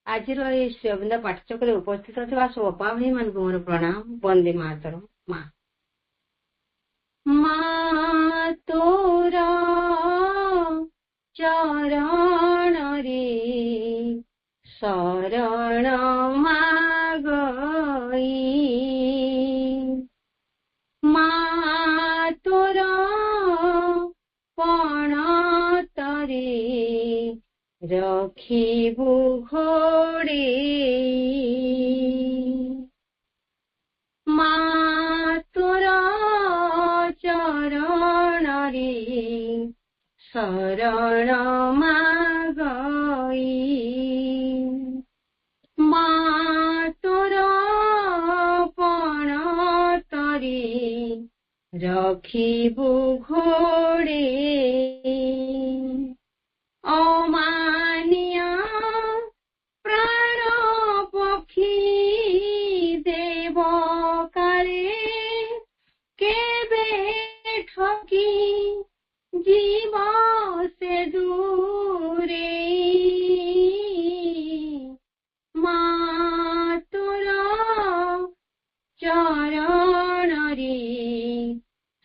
आज शिवबिंद पाठचक्र उपस्थित होगा सोपा भाई मान को मोर प्रणाम। वंदे मातरम। माँ तोरा चरण रे शरण मागई, माँ तोरा पणत रे रखिबु घोड़े, माँ तोरा चरण रे शरण मागई, माँ तोरा पणत रे रखिबु घोड़े, अमानिया प्राण पक्षी देव काले केबे ठकी जीव से दूरे, माँ तोरा चरण रे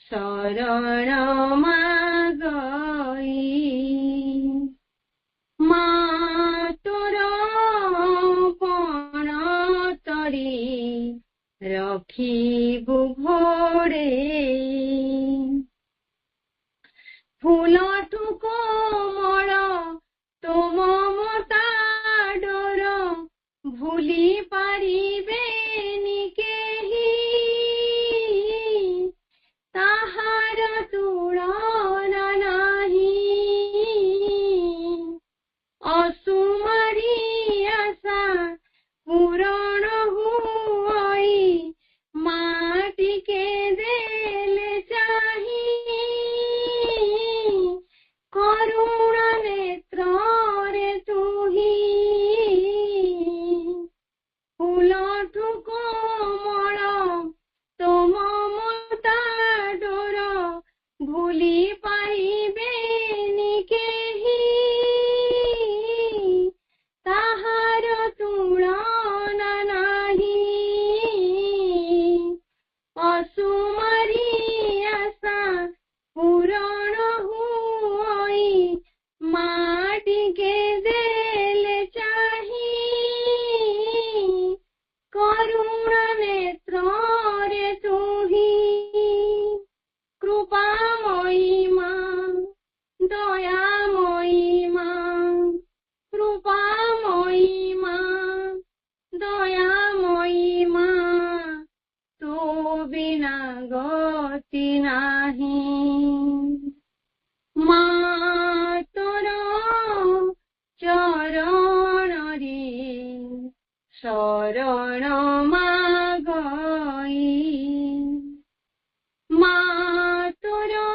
शरण मागई, माँ तोरा पणत रे रखिबु घोड़े, फूल कोमल तुम मता डोर भूली पारिबेनि केही, ताहार तुलना नाही, असुमारी आशा पूरण हुई माटी के देले चाही, करुण नेत्र रे तुही, फूलठु कोमल तुम मता डोर भूली पाइबेनि केही, ताहार तुलना नाही, असुमारी आशा पूरण हुई माटी के देले चाही, करुण नेत्र रे तुही, कृपामयी माँ दयामयी माँ, कृपामयी माँ दयामयी माँ, तो बिना गति नाही, माँ तोरा चरण रे शरण मागई, माँ तोरा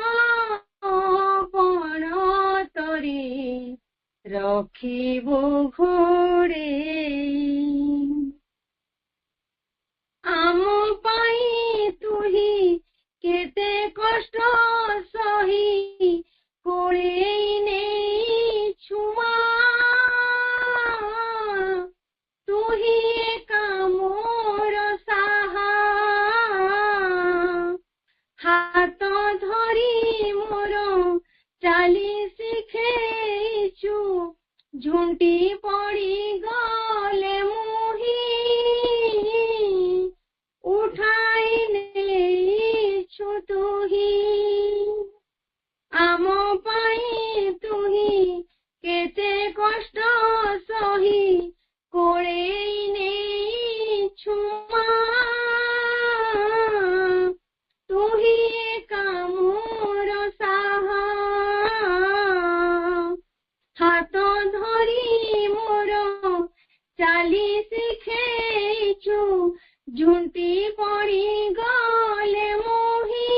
पणत रे रखिबु घोड़े, आम पाई तुही केते कष्ट सही कोड़े नहीं छुआ, तुही एका मोर साहा, हाथ धरी मोर चाली शिखेइछु, झुंटी पड़ी गले मुही उठाई नेइछु तुही, आम पाई तुही केते कष्ट सही कोड़े नेइछु माँ, तुही एका मोर साहा, हाथ धरी मोर चाली शिखेइछु, झुंटी पड़ी गले मोही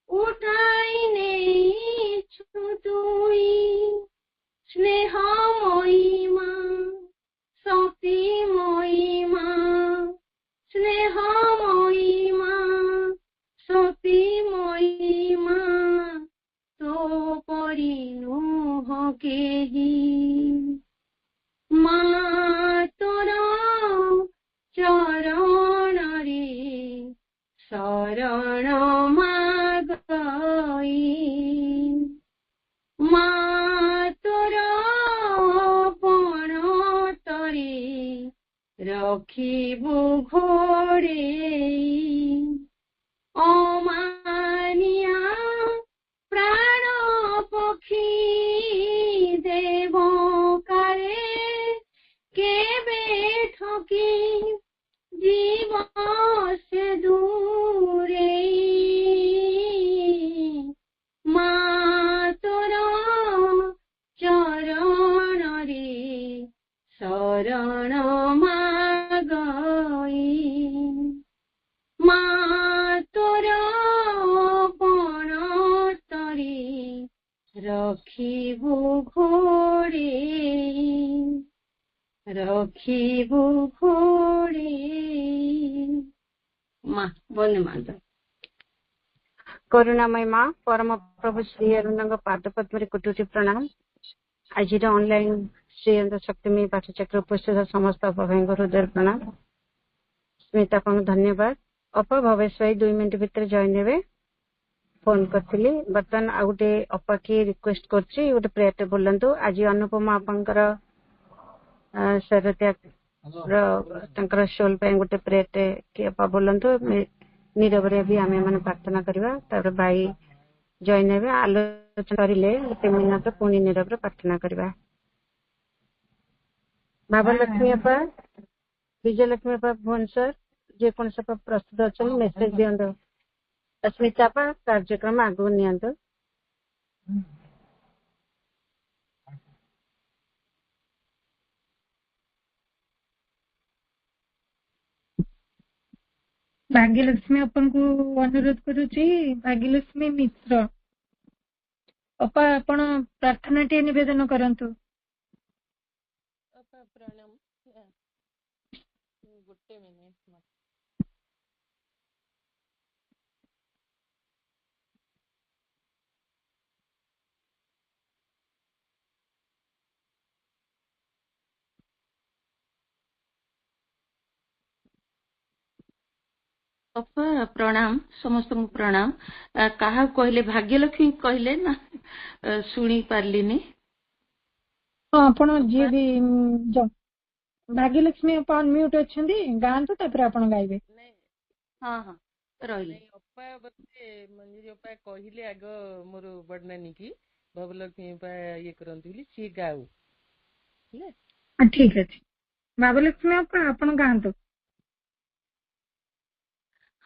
उठाई नेइछु तुही, स्नेहमयी माँ शक्तिमयी माँ, स्नेहमयी माँ शक्तिमयी माँ, तो परिणुह केही, ରଖିବୁ ଘୋଡ଼େଇ ଅମାନିଆ ପ୍ରାଣ ପକ୍ଷୀ ଦେବ କାଳେ କେବେ ଠକି জীব সে দূরেই মা তোর চরণরে শরণ মাগই মা তোর পণতরে রখিবু ঘোড়েই রখিবু ঘোড়েই মা বন্দে মাতরম। କରୁଣାମୟ ମା ପରମ ପ୍ରଭୁ ଶ୍ରୀ ଅରବିନ୍ଦଙ୍କ ପାଦ ପଦ୍ମରେ କୋଟି ପ୍ରଣାମ। ଆଜିର ଅନଲାଇନ ଶ୍ରୀ ଅରବିନ୍ଦ ଶକ୍ତିମୟୀ ପାଠଚକ୍ର ଉପସ୍ଥିତ ସମସ୍ତ ଅପାଭାଇଙ୍କ ହୃଦୟ ପ୍ରଣାମ। ସ୍ମିତା ଆପଣଙ୍କୁ ଧନ୍ୟବାଦ। ଅପା ଭବେଶ ଭାଇ 2 ମିନିଟ ଭିତରେ ଜଏନ୍ ହେବେ। ଫୋନ କରିଥିଲି। ବର୍ତ୍ତମାନ ଆଉ ଗୋଟେ ଅପା କି ରିକ୍ୱେଷ୍ଟ କରୁଛି ଗୋଟେ ପ୍ରେୟରଟେ ବୋଲନ୍ତୁ। ଆଜି ଅନୁପମା ଅପାଙ୍କର ତାଙ୍କର ସୋଲ ପାଇଁ ଗୋଟେ ପ୍ରେୟରଟେ କି ଅପା ବୋଲନ୍ତୁ। ନିରବରେ ବି ଆମେ ମାନେ ପ୍ରାର୍ଥନା କରିବା। ତାପରେ ଭାଇ ଜଏନ୍ ହେବେ। ଆଲୋଚନା କରିଲେ 1 ମିନିଟ ପୁଣି ନିରବରେ ପ୍ରାର୍ଥନା କରିବା। ଭାବଲକ୍ଷ୍ମୀ ଅପା, ବିଜୟଲକ୍ଷ୍ମୀ ଅପା ଭୁବନେଶ୍ୱର ଯେକୌଣସି ଅପା ପ୍ରସ୍ତୁତ ଅଛନ୍ତି ମେସେଜ ଦିଅନ୍ତୁ। ସ୍ମିତା ଅପା କାର୍ଯ୍ୟକ୍ରମ ଆଗକୁ ନିଅନ୍ତୁ। ଭାଗ୍ୟଲକ୍ଷ୍ମୀ ଅପାଙ୍କୁ ଅନୁରୋଧ କରୁଛି। ଭାଗ୍ୟଲକ୍ଷ୍ମୀ ମିଶ୍ର ଅପା ଆପଣ ପ୍ରାର୍ଥନାଟିଏ ନିବେଦନ କରନ୍ତୁ। ପ୍ରଣାମ। ଗୋଟେ ମିନିଟ ଅପା ପ୍ରଣାମ। ସମସ୍ତଙ୍କୁ ପ୍ରଣାମ। କାହାକୁ କହିଲେ? ଭାଗ୍ୟଲକ୍ଷ୍ମୀ କହିଲେ ନା ଶୁଣି ପାରିଲିନି। ହଁ ଆପଣ ଯିଏ ବି ଭାଗ୍ୟଲକ୍ଷ୍ମୀ ଅପା ଅନମ୍ୟୁଟ ଅଛନ୍ତି ଗାଆନ୍ତୁ ତାପରେ ଆପଣ ଗାଇବେ। ହଁ ହଁ ରହିଲେ। ଅପା ବୋଧେ ମଞ୍ଜୁରୀ ଅପା କହିଲେ ଆଗ ମୋର ବଡ ନାନୀ କି ଭବଲକ୍ଷ୍ମୀ ଅପା ଇଏ କରନ୍ତି ବୋଲି ସିଏ ଗାଉ ହେଲା। ଠିକ ଅଛି ଭାବଲକ୍ଷ୍ମୀ ଅପା ଆପଣ ଗାଆନ୍ତୁ।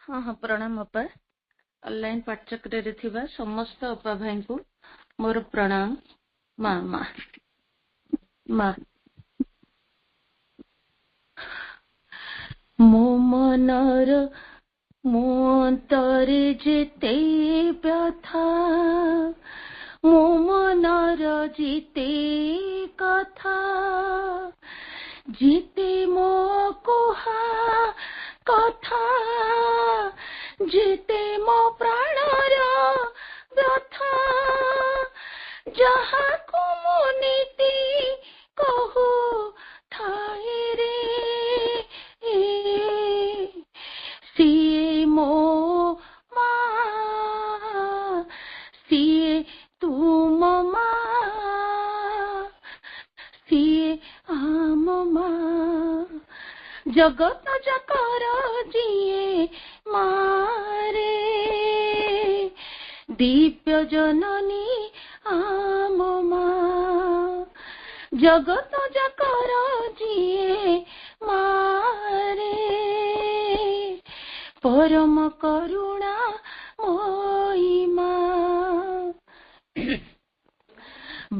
ହଁ ହଁ ପ୍ରଣାମ ଅପା। ଅନଲାଇନ ପାଠଚକ୍ରରେ ଥିବା ସମସ୍ତ ଅପା ଭାଇଙ୍କୁ ମୋର ପ୍ରଣାମ। ମା ମା ମା ମୋ ମନର ମୋ ଅନ୍ତରେ ଯେତେ ବ୍ୟଥା ମୋ ମନର ଯେତେ କଥା ଯେତେ ମୋ କୁହା କଥା ଯେତେ ମୋ ପ୍ରାଣର ବ୍ୟଥା ଯାହାକୁ ମୁଁ ନୀତି କହୁ ଥାଏ ରେ ସିଏ ମୋ ମା ସିଏ ତୁମ ମା ସିଏ ଆମ ମା ଜଗତ ଯାକର ଯିଏ ମାରେ ଦିବ୍ୟ ଜନନୀ ଆମ ମା ଜଗତ ଯାକର ଯିଏ ମାରେ ପରମ କରୁଣା ମୋଇ ମା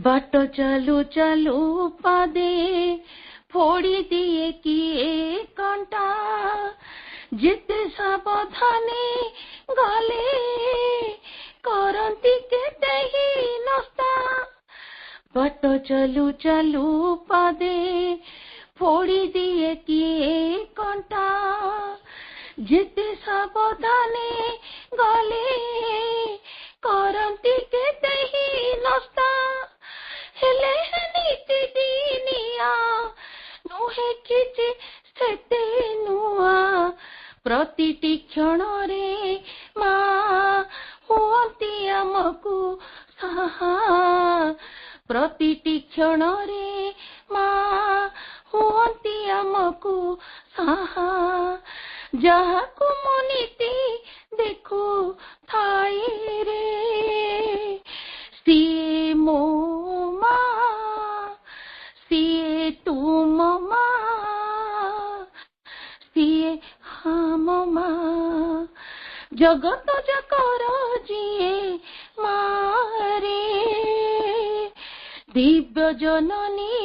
ବାଟ ଚାଲୁ ଚାଲୁ ପାଦେ ଫୋଡ଼ି ଦିଏ କିଏ କଣ୍ଟା ଯେତେ ସାବଧାନେ ଗଲେ କରନ୍ତି କେତେ ହୀନସ୍ତା ବାଟ ଚାଲୁ ଚାଲୁ ପାଦେ ଫୋଡ଼ି ଦିଏ କିଏ କଣ୍ଟା ଯେତେ ସାବଧାନେ ଗଲେ କରନ୍ତି କେତେ ହୀନସ୍ତା ହେଲେ ନୀତି ଦିନିଆ ନୁହେଁ କିଛି ସେତେ ନୂଆ ପ୍ରତିଟି କ୍ଷଣରେ ମା ହୁଅନ୍ତି ଆମକୁ ସାହା ପ୍ରତିଟି କ୍ଷଣରେ ମା ହୁଅନ୍ତି ଆମ को साहा जहाँ को मनीति देखो थाई रे सिए मो माँ सिए तुम माँ सिए हम माँ जगत जकर जिए मारे दिव्य जननी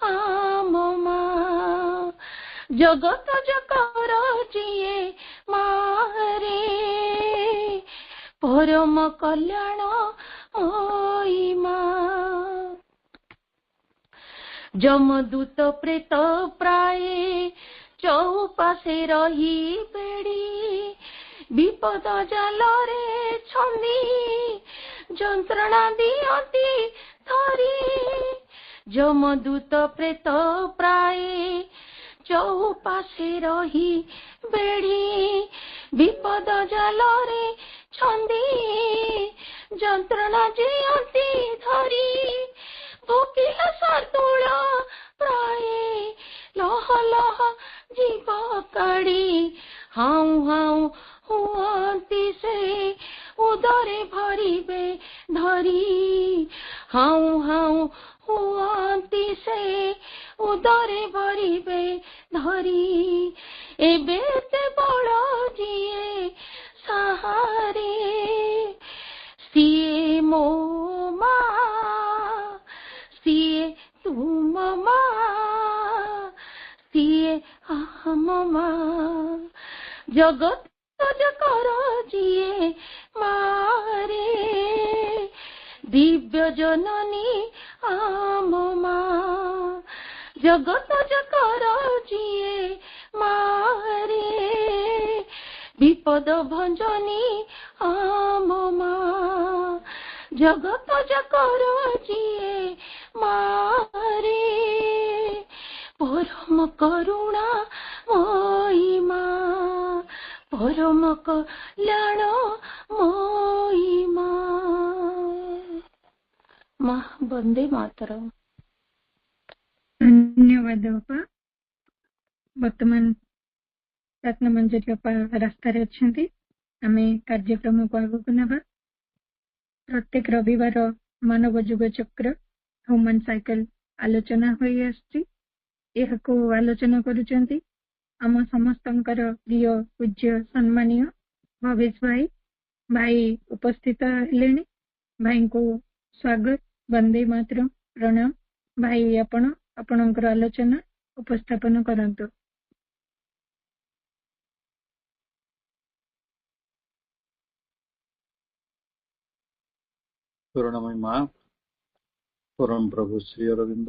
आम माँ जगत जकर जिए मारे परम कल्याण ओई माँ जमदूत प्रेत प्राय चौपाशे रही बेड़ी विपद जालरे छंदी जंत्रणा दियती धरी जमदूत प्रेत प्राय चौपाशे रही बेड़ी विपद जालरे छंदी जंत्रणा दियती धरी भोकिल सर्दूल प्राय लह लह जीव काढ़ी हाउ हाउ हुअती से उदरे भरिबे धरी हाउ हाउ हुअती से उदरे भरिबे धरी एबे ते बड़ जिए सहारे सिए मो माँ सिए तुम माँ सिए हम माँ जगत जकर जिए मारे दिव्य जननी आम माँ जगत जकर जिए मारे विपद भंजनी आम माँ जगत जकर जिए मारे परम करुणा मोई माँ परम कल्याण मोई माँ माँ वंदे मातरम। धन्यवाद बापा। वर्तमान रत्न मंजरी बापा रास्तार अच्छा आम कार्यक्रम को आगक ना प्रत्येक रविवार मानव जुग चक्र ह्यूमन साइकिल आलोचना आलोचना करुचंती आम समस्तंकर प्रिय पूज्य सम्मानीय भवेश भाई भाई उपस्थित हेले भाई को स्वागत वंदे मातरम प्रणाम। भाई आपणकर आलोचना उपस्थापन करंतु। करुणामय माँ परम प्रभु श्री अरविंद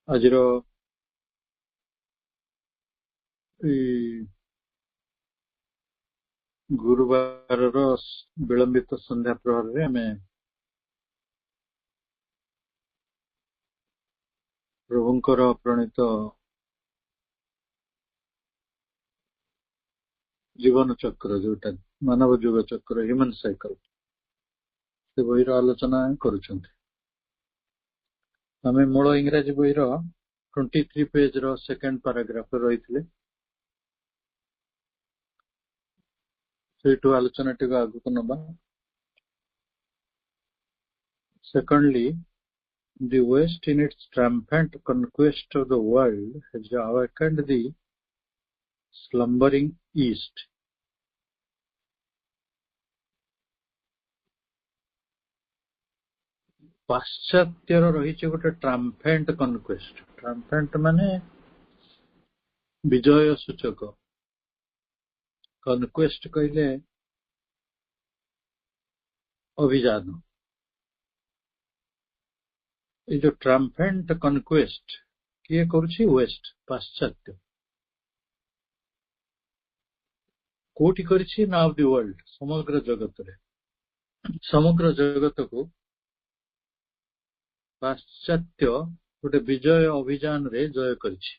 आज गुरुवार विलंबित संध्या प्रहर आम प्रभुंकर प्रणीत जीवन चक्र जोटा मानव जुग चक्र ह्यूमन साइकिल से बही आलोचना करुछंती। आम मूल इंग्राजी बही 23 पेज सेकेंड पैराग्राफ रही से आलोचना टी आगक नवा। Secondly, the West in its triumphant conquest of the world has awakened the slumbering East. पाश्चात्यर रही गोटे ट्राम्फेंट कनक्वेस्ट। ट्राम्फेंट माने विजय सूचक, कनक्वेस्ट कहले अभियान। ये जो ट्राम्फेंट कनक्वेस्ट किए करुछि वेस्ट पाश्चात्य कोठी करिछि ना ऑफ द वर्ल्ड समग्र जगत रे। समग्र जगत को पाश्चात्य गोटे विजय अभियान रे जय करिछि।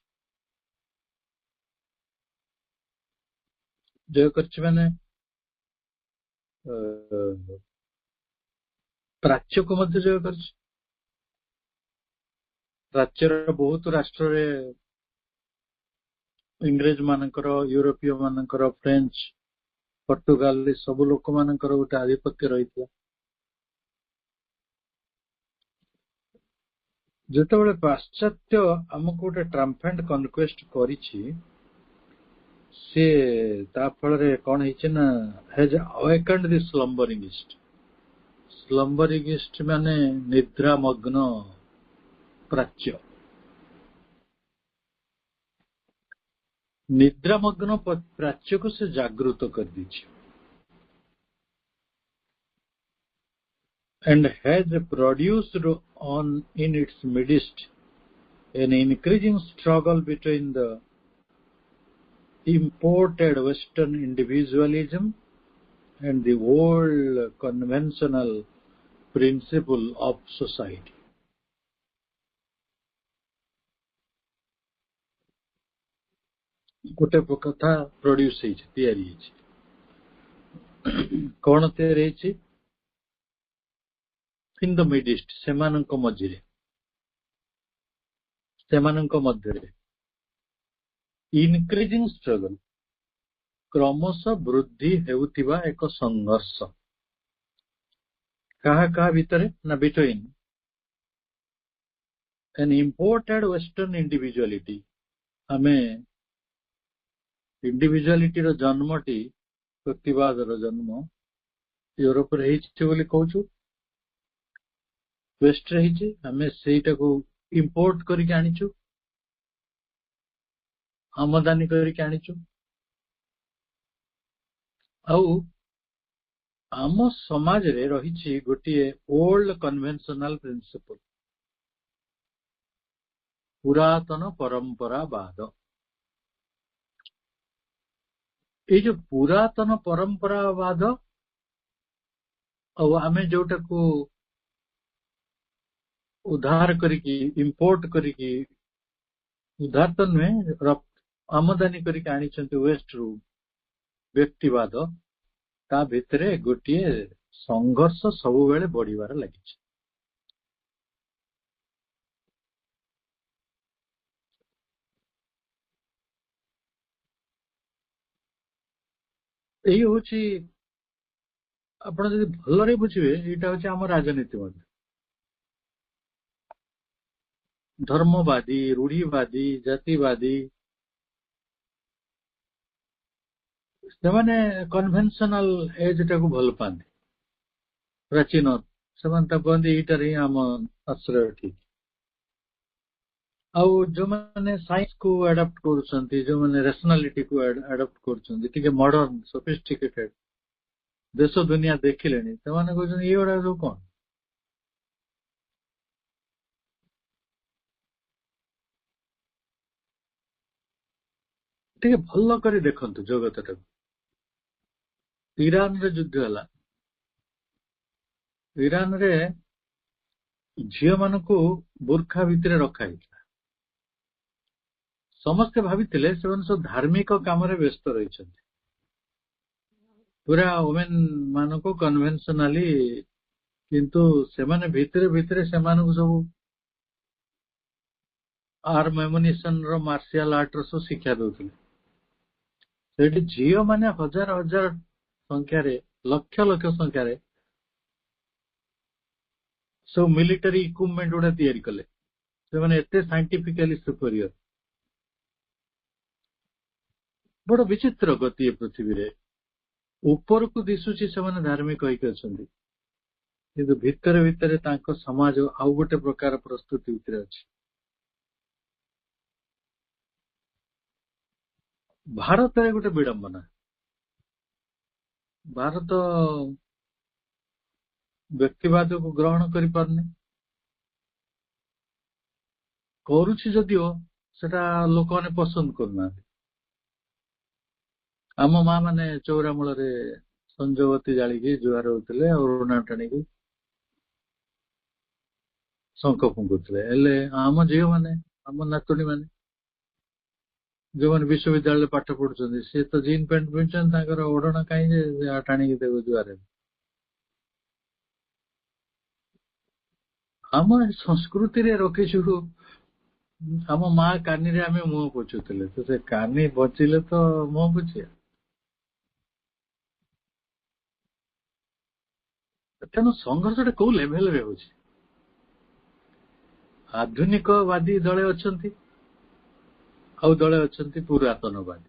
जय करिछि माने प्राच्य को मध्य जय करिछि। ପ୍ରାଚ୍ୟର ବହୁତ ରାଷ୍ଟ୍ରରେ ଇଂରେଜ ମାନଙ୍କର, ୟୁରୋପୀୟ ମାନଙ୍କର, ଫ୍ରେଞ୍ଚ, ପର୍ତ୍ତୁଗାଲ ସବୁ ଲୋକମାନଙ୍କର ଗୋଟେ ଆଧିପତ୍ୟ ରହିଥିଲା। ଯେତେବେଳେ ପାଶ୍ଚାତ୍ୟ ଆମକୁ ଗୋଟେ ଟ୍ରାମ୍ଫାଣ୍ଟ କନକ୍ୱେଷ୍ଟ କରିଛି, ସେ ତା ଫଳରେ କଣ ହେଇଛି ନା has awakened the slumbering east. slumbering east ମାନେ ନିଦ୍ରାମଗ୍ନ ପ୍ରାଚ୍ୟ। ନିଦ୍ରାମଗ୍ନ ପ୍ରାଚ୍ୟକୁ ସେ ଜାଗୃତ କରିଦେଇଛି। and has produced in its midst an increasing struggle between the imported Western individualism and the old conventional principle of society. ଗୋଟେ କଥା ପ୍ରଡ୍ୟୁସ ହେଇଛି, ତିଆରି ହେଇଛି। କଣ ତିଆରି ହେଇଛି? ଇନ୍ ଦ ମିଡ୍ ଇଷ୍ଟ, ସେମାନଙ୍କ ମଧ୍ୟରେ ଇନକ୍ରିଜିଂ ଷ୍ଟ୍ରଗଲ, କ୍ରମଶଃ ବୃଦ୍ଧି ହେଉଥିବା ଏକ ସଂଘର୍ଷ। କାହା ଭିତରେ ନା between an imported western individuality, ଆମେ ଇଣ୍ଡିଭିଜୁଆଲିଟିର ଜନ୍ମଟି, ବ୍ୟକ୍ତିବାଦର ଜନ୍ମ ୟୁରୋପରେ ହେଇଛି ବୋଲି କହୁଛୁ, ୱେଷ୍ଟରେ ହେଇଛି। ଆମେ ସେଇଟାକୁ ଇମ୍ପୋର୍ଟ କରିକି ଆଣିଛୁ, ଆମଦାନୀ କରିକି ଆଣିଛୁ। ଆଉ ଆମ ସମାଜରେ ରହିଛି ଗୋଟିଏ ଓଲ୍ଡ କନଭେନ୍ସନାଲ ପ୍ରିନ୍ସିପଲ, ପୁରାତନ ପରମ୍ପରାବାଦ। ଏଇ ଯୋଉ ପୁରାତନ ପରମ୍ପରାବାଦ, ଆଉ ଆମେ ଯୋଉଟାକୁ ଉଦ୍ଧାର କରିକି, ଇମ୍ପୋର୍ଟ କରିକି, ଉଦ୍ଧାର ତ ନୁହେଁ, ଆମଦାନୀ କରିକି ଆଣିଛନ୍ତି ୱେଷ୍ଟରୁ, ବ୍ୟକ୍ତିବାଦ, ତା ଭିତରେ ଗୋଟିଏ ସଂଘର୍ଷ ସବୁବେଳେ ବଢିବାର ଲାଗିଛି। ଏଇ ହଉଛି, ଆପଣ ଯଦି ଭଲରେ ବୁଝିବେ, ଏଇଟା ହଉଛି ଆମ ରାଜନୀତି ମଧ୍ୟ। ଧର୍ମବାଦୀ, ରୂଢିବାଦୀ, ଜାତିବାଦୀ, ସେମାନେ କନଭେନ୍ସନାଲ ଏଜଟାକୁ ଭଲ ପାଆନ୍ତି, ପ୍ରାଚୀନ। ସେମାନେ ତାକୁ କହନ୍ତି ଏଇଟାରେ ହିଁ ଆମ ଆଶ୍ରୟ ଠିକ। ଆଉ ଯୋଉମାନେ ସାଇନ୍ସକୁ ଆଡପ୍ଟ କରୁଛନ୍ତି, ଯୋଉମାନେ ରେସନାଲିଟିକୁ ଆଡପ୍ଟ କରୁଛନ୍ତି, ଟିକେ ମଡର୍ନ, ସଫିଷ୍ଟିକେଟେଡ, ଦେଶ ଦୁନିଆ ଦେଖିଲେଣି, ସେମାନେ କହୁଛନ୍ତି ଏଇଗୁଡା ସବୁ କଣ? ଟିକେ ଭଲ କରି ଦେଖନ୍ତୁ ଜଗତଟାକୁ। ଇରାନରେ ଯୁଦ୍ଧ ହେଲା, ଇରାନରେ ଝିଅ ମାନଙ୍କୁ ବୁର୍ଖା ଭିତରେ ରଖାଯାଇଥିଲା। ସମସ୍ତେ ଭାବିଥିଲେ ସେମାନେ ସବୁ ଧାର୍ମିକ କାମରେ ବ୍ୟସ୍ତ ରହିଛନ୍ତି, ପୁରା ଓମେନ୍ ମାନଙ୍କୁ କନଭେନ୍ସନାଲି, କିନ୍ତୁ ସେମାନେ ଭିତରେ ଭିତରେ ସେମାନଙ୍କୁ ସବୁ ଆର୍ମ ଏମୁନିସନ ର, ମାର୍ସିଆଲ ଆର୍ଟ ର ସବୁ ଶିକ୍ଷା ଦଉଥିଲେ। ସେଠି ଝିଅ ମାନେ ହଜାର ହଜାର ସଂଖ୍ୟାରେ, ଲକ୍ଷ ଲକ୍ଷ ସଂଖ୍ୟାରେ ସବୁ ମିଲିଟାରୀ ଇକ୍ୱିପମେଣ୍ଟ ଗୁଡା ତିଆରି କଲେ। ସେମାନେ ଏତେ ସାଇଣ୍ଟିଫିକାଲି ସୁପରିୟର। ବଡ ବିଚିତ୍ର ଗତି ଏ ପୃଥିବୀରେ। ଉପରକୁ ଦିଶୁଛି ସେମାନେ ଧାର୍ମିକ ହେଇକି ଅଛନ୍ତି, କିନ୍ତୁ ଭିତରେ ଭିତରେ ତାଙ୍କ ସମାଜ ଆଉ ଗୋଟେ ପ୍ରକାର ପ୍ରସ୍ତୁତି ଭିତରେ ଅଛି। ଭାରତରେ ଗୋଟେ ବିଡମ୍ବନା, ଭାରତ ବ୍ୟକ୍ତିବାଦକୁ ଗ୍ରହଣ କରିପାରୁନି। କରୁଛି ଯଦିଓ ସେଟା ଲୋକମାନେ ପସନ୍ଦ କରୁନାହାନ୍ତି। ଆମ ମା ମାନେ ଚଉରା ମୂଳରେ ସଞ୍ଜବତୀ ଜାଳିକି ଜୁହାର ହଉଥିଲେ, ଆଉ ଋଣା ଟାଣିକି ଶଙ୍ଖ ଫୁଙ୍କୁଥିଲେ। ହେଲେ ଆମ ଝିଅ ମାନେ, ଆମ ନାତୁଣୀ ମାନେ, ଯୋଉମାନେ ବିଶ୍ୱବିଦ୍ୟାଳୟରେ ପାଠ ପଢୁଛନ୍ତି, ସେ ତ ଜିନ୍ ପ୍ୟାଣ୍ଟ ପିନ୍ଧୁଛନ୍ତି, ତାଙ୍କର ଓଢଣା କାହିଁ ଯେ ଟାଣିକି ଦେବ ଜୁହାର। ଆମ ସଂସ୍କୃତିରେ ରଖିଛୁ ଆମ ମା କାନିରେ ଆମେ ମୁହଁ ପୋଛୁଥିଲେ, ତ ସେ କାନି ବଚିଲେ ତ ମୁହଁ ପୋଛିବା। ତେଣୁ ସଂଘର୍ଷଟା କୋଉ ଲେଭେଲରେ ହଉଛି? ଆଧୁନିକବାଦୀ ଦଳେ ଅଛନ୍ତି, ଆଉ ଦଳେ ଅଛନ୍ତି ପୁରାତନବାଦୀ।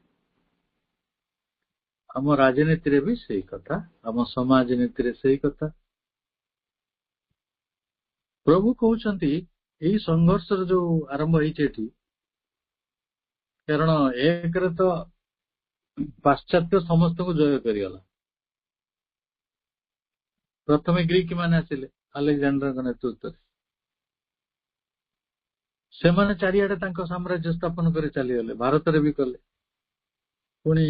ଆମ ରାଜନୀତିରେ ବି ସେଇ କଥା, ଆମ ସମାଜ ନୀତିରେ ସେଇ କଥା। ପ୍ରଭୁ କହୁଛନ୍ତି ଏଇ ସଂଘର୍ଷର ଯୋଉ ଆରମ୍ଭ ହେଇଛି ଏଠି, କାରଣ ଏକରେ ତ ପାଶ୍ଚାତ୍ୟ ସମସ୍ତଙ୍କୁ ଜୟ କରିଗଲା। ପ୍ରଥମେ ଗ୍ରୀକ ମାନେ ଆସିଲେ ଆଲେକ୍ଜାଣ୍ଡରଙ୍କ ନେତୃତ୍ୱରେ, ସେମାନେ ଚାରିଆଡେ ତାଙ୍କ ସାମ୍ରାଜ୍ୟ ସ୍ଥାପନ କରି ଚାଲିଗଲେ, ଭାରତରେ ବି କଲେ। ପୁଣି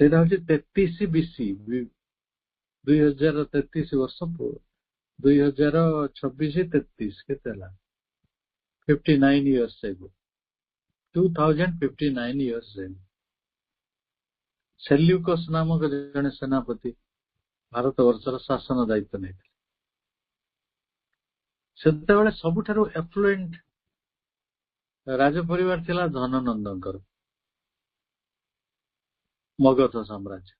ସେଇଟା ହଉଛି 33 BC, 2033 ବର୍ଷ, 2026 33 କେତେ ହେଲା, 59 years ago, 2059 years ago Seleucus ନାମକ ଜଣେ ସେନାପତି ଭାରତ ବର୍ଷର ଶାସନ ଦାୟିତ୍ୱ ନେଇଥିଲେ। ସେତେବେଳେ ସବୁଠାରୁ ଏଫ୍ଲୁଏଣ୍ଟ ରାଜ ପରିବାର ଥିଲା ଧନନନ୍ଦଙ୍କର, ମଗଧ ସାମ୍ରାଜ୍ୟ।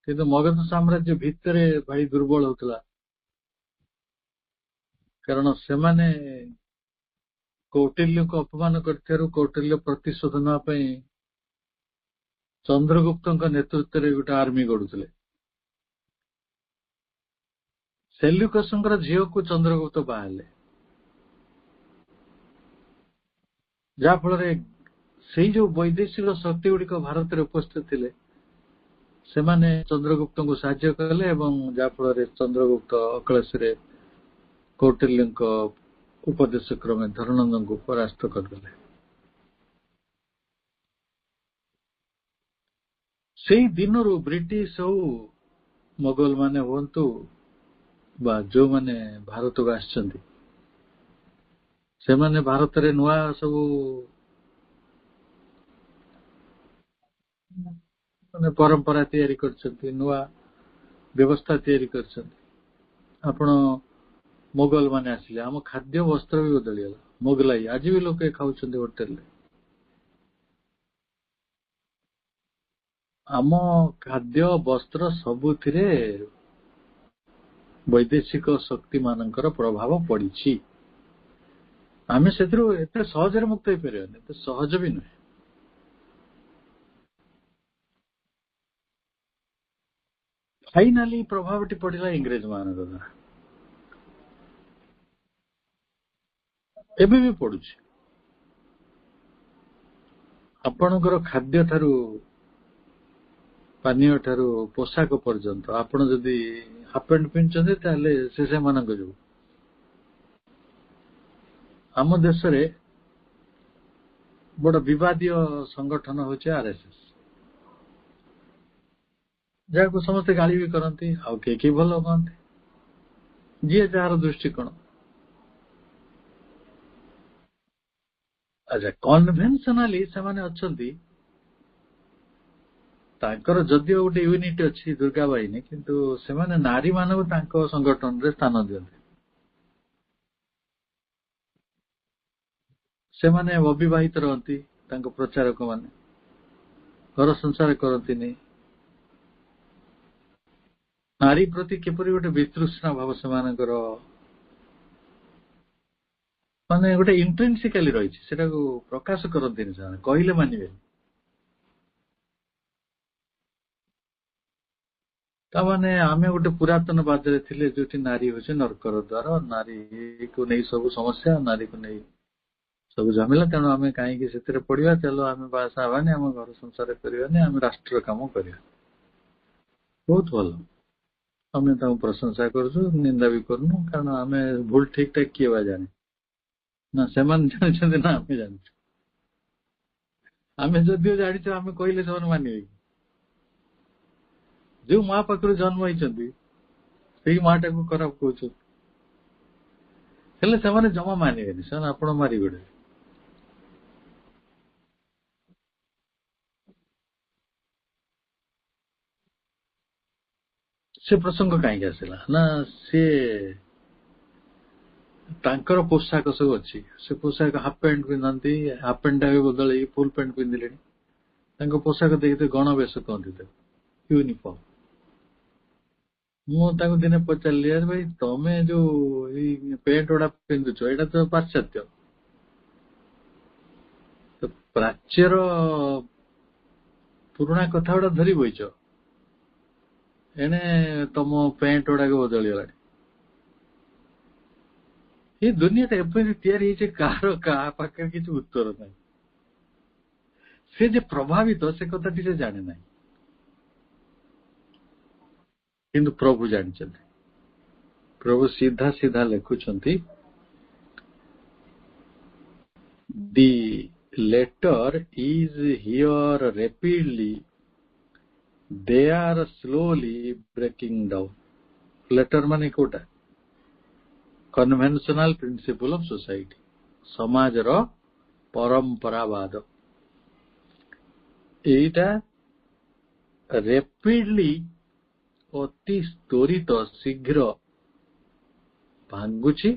କିନ୍ତୁ ମଗଧ ସାମ୍ରାଜ୍ୟ ଭିତରେ ଭାରି ଦୁର୍ବଳ ହଉଥିଲା, କାରଣ ସେମାନେ କୌଟିଲ୍ୟକୁ ଅପମାନ କରିଥିବାରୁ କୌଟିଲ୍ୟ ପ୍ରତିଶୋଧ ନେବା ପାଇଁ ଚନ୍ଦ୍ରଗୁପ୍ତଙ୍କ ନେତୃତ୍ୱରେ ଗୋଟେ ଆର୍ମି ଗଢୁଥିଲେ। ସେଲ୍ୟୁକସଙ୍କର ଝିଅକୁ ଚନ୍ଦ୍ରଗୁପ୍ତ ବାହା ହେଲେ, ଯାହା ଫଳରେ ସେଇ ଯୋଉ ବୈଦେଶିକ ଶକ୍ତି ଗୁଡିକ ଭାରତରେ ଉପସ୍ଥିତ ଥିଲେ, ସେମାନେ ଚନ୍ଦ୍ରଗୁପ୍ତଙ୍କୁ ସାହାଯ୍ୟ କଲେ ଏବଂ ଯାହା ଫଳରେ ଚନ୍ଦ୍ରଗୁପ୍ତ ଅକ୍ଳେଶରେ କୌଟିଲ୍ୟଙ୍କ ଉପଦେଶ କ୍ରମେ ଧନନନ୍ଦଙ୍କୁ ପରାସ୍ତ କରିଦେଲେ। ସେଇ ଦିନରୁ ବ୍ରିଟିଶ ହଉ, ମୋଗଲ ମାନେ ହୁଅନ୍ତୁ, ବା ଯୋଉମାନେ ଭାରତକୁ ଆସିଛନ୍ତି, ସେମାନେ ଭାରତରେ ନୂଆ ସବୁ ମାନେ ପରମ୍ପରା ତିଆରି କରିଛନ୍ତି, ନୂଆ ବ୍ୟବସ୍ଥା ତିଆରି କରିଛନ୍ତି। ଆପଣ ମୋଗଲ ମାନେ ଆସିଲେ, ଆମ ଖାଦ୍ୟ ବସ୍ତ୍ର ବି ବଦଳିଗଲା। ମୋଗलाई ଆଜି ବି ଲୋକେ ଖାଉଛନ୍ତି ହୋଟେଲରେ। ଆମ ଖାଦ୍ୟ ବସ୍ତ୍ର ସବୁଥିରେ ବୈଦେଶିକ ଶକ୍ତି ମାନଙ୍କର ପ୍ରଭାବ ପଡିଛି। ଆମେ ସେଥିରୁ ଏତେ ସହଜରେ ମୁକ୍ତ ହେଇପାରିବାନି, ଏତେ ସହଜ ବି ନୁହେଁ। ଫାଇନାଲି ପ୍ରଭାବଟି ପଡିଲା ଇଂରେଜ ମାନଙ୍କ ଦ୍ୱାରା, ଏବେ ବି ପଡୁଛି। ଆପଣଙ୍କର ଖାଦ୍ୟ ଠାରୁ, ପାନୀୟ ଠାରୁ, ପୋଷାକ ପର୍ଯ୍ୟନ୍ତ, ଆପଣ ଯଦି ହାଫ ପ୍ୟାଣ୍ଟ ପିନ୍ଧୁଛନ୍ତି ତାହେଲେ ସେ ସେମାନଙ୍କ ଯୋଗୁଁ। ଆମ ଦେଶରେ ବଡ ବିବାଦୀୟ ସଂଗଠନ ହଉଛି RSS, ଯାହାକୁ ସମସ୍ତେ ଗାଳି ବି କରନ୍ତି, ଆଉ କେହି ଭଲ କହନ୍ତି, ଯିଏ ଯାହାର ଦୃଷ୍ଟିକୋଣ। ଆଚ୍ଛା, କନଭେନସନାଲି ସେମାନେ ଅଛନ୍ତି, ତାଙ୍କର ଯଦିଓ ଗୋଟେ ୟୁନିଟ୍ ଅଛି ଦୁର୍ଗା ବାହିନୀ, କିନ୍ତୁ ସେମାନେ ନାରୀ ମାନଙ୍କୁ ତାଙ୍କ ସଂଗଠନରେ ସ୍ଥାନ ଦିଅନ୍ତି। ସେମାନେ ଅବିବାହିତ ରହନ୍ତି, ତାଙ୍କ ପ୍ରଚାରକ ମାନେ ଘର ସଂସାର କରନ୍ତିନି। ନାରୀ ପ୍ରତି କିପରି ଗୋଟେ ବିତୃଷ୍ଣା ଭାବ ସେମାନଙ୍କର ମାନେ ଗୋଟେ ଇଣ୍ଟ୍ରିନ୍ସିକାଲି ରହିଛି, ସେଟାକୁ ପ୍ରକାଶ କରନ୍ତିନି, ସେମାନେ କହିଲେ ମାନିବେନି। ତାମାନେ ଆମେ ଗୋଟେ ପୁରାତନ ବାଦରେ ଥିଲେ, ଯୋଉଠି ନାରୀ ହଉଛି ନର୍କର ଦ୍ୱାର, ନାରୀକୁ ନେଇ ସବୁ ସମସ୍ୟା, ନାରୀକୁ ନେଇ ସବୁ ଝାମେଲା। ତେଣୁ ଆମେ କାହିଁକି ସେଥିରେ ପଡିବା, ଚାଲ ଆମେ ବାହାସାହା ହେବାନି, ଆମ ଘର ସଂସାର କରିବାନି, ଆମେ ରାଷ୍ଟ୍ର କାମ କରିବା। ବହୁତ ଭଲ, ଆମେ ତାଙ୍କୁ ପ୍ରଶଂସା କରୁଛୁ, ନିନ୍ଦା ବି କରୁନୁ, କାରଣ ଆମେ ଭୁଲ ଠିକ ଟା କିଏ ବା ଜାଣେ? ନା ସେମାନେ ଜାଣିଛନ୍ତି ନା ଆମେ ଜାଣିଛୁ? ଆମେ ଯଦିଓ ଜାଣିଛୁ, ଆମେ କହିଲେ ସେମାନେ ମାନିବେ କି? ଯୋଉ ମା ପାଖରୁ ଜନ୍ମ ହେଇଛନ୍ତି ସେଇ ମା ଟାକୁ ଖରାପ କହୁଛନ୍ତି, ହେଲେ ସେମାନେ ଜମା ମାନିବେନି, ସେମାନେ ଆପଣ ମାରିଗୋଡେ। ସେ ପ୍ରସଙ୍ଗ କାହିଁକି ଆସିଲା ନା, ସିଏ ତାଙ୍କର ପୋଷାକ ସବୁ ଅଛି, ସେ ପୋଷାକ ହାଫ ପ୍ୟାଣ୍ଟ ପିନ୍ଧନ୍ତି, ହାଫ ପ୍ୟାଣ୍ଟ ଟା ବଦଳେଇ ଫୁଲ ପ୍ୟାଣ୍ଟ ପିନ୍ଧିଲେଣି। ତାଙ୍କ ପୋଷାକ ଦେଖିତେ ଗଣବେଶ କହନ୍ତି ତାକୁ, ୟୁନିଫର୍ମ। ମୁଁ ତାଙ୍କୁ ଦିନେ ପଚାରିଲି, ଆରେ ଭାଇ ତମେ ଯୋଉ ଏଇ ପ୍ୟାଣ୍ଟ ଗୁଡା ପିନ୍ଧୁଛ ଏଇଟା ତ ପାଶ୍ଚାତ୍ୟ, ତ ପ୍ରାଚ୍ୟର ପୁରୁଣା କଥା ଗୁଡା ଧରି ବଇଛ, ଏଣେ ତମ ପ୍ୟାଣ୍ଟ ଗୁଡାକ ବଦଳିଗଲାଣି। ଏଇ ଦୁନିଆଟା ଏପରି ତିଆରି ହେଇଛି, କାହା ପାଖରେ କିଛି ଉତ୍ତର ନାହିଁ। ସେ ଯେ ପ୍ରଭାବିତ ସେ କଥାଟି ସେ ଜାଣେ ନାହିଁ, କିନ୍ତୁ ପ୍ରଭୁ ଜାଣିଛନ୍ତି। ପ୍ରଭୁ ସିଧା ସିଧା ଲେଖୁଛନ୍ତି, the letter is here rapidly, they are slowly breaking down. Letter ମାନେ କୋଉଟା? କନଭେନସନାଲ ପ୍ରିନ୍ସିପଲ ଅଫ ସୋସାଇଟି, ସମାଜର ପରମ୍ପରାବାଦ। ଏଇଟା ରେପିଡଲି, ଅତି ତ୍ୱରିତ, ଶୀଘ୍ର ଭାଙ୍ଗୁଛି।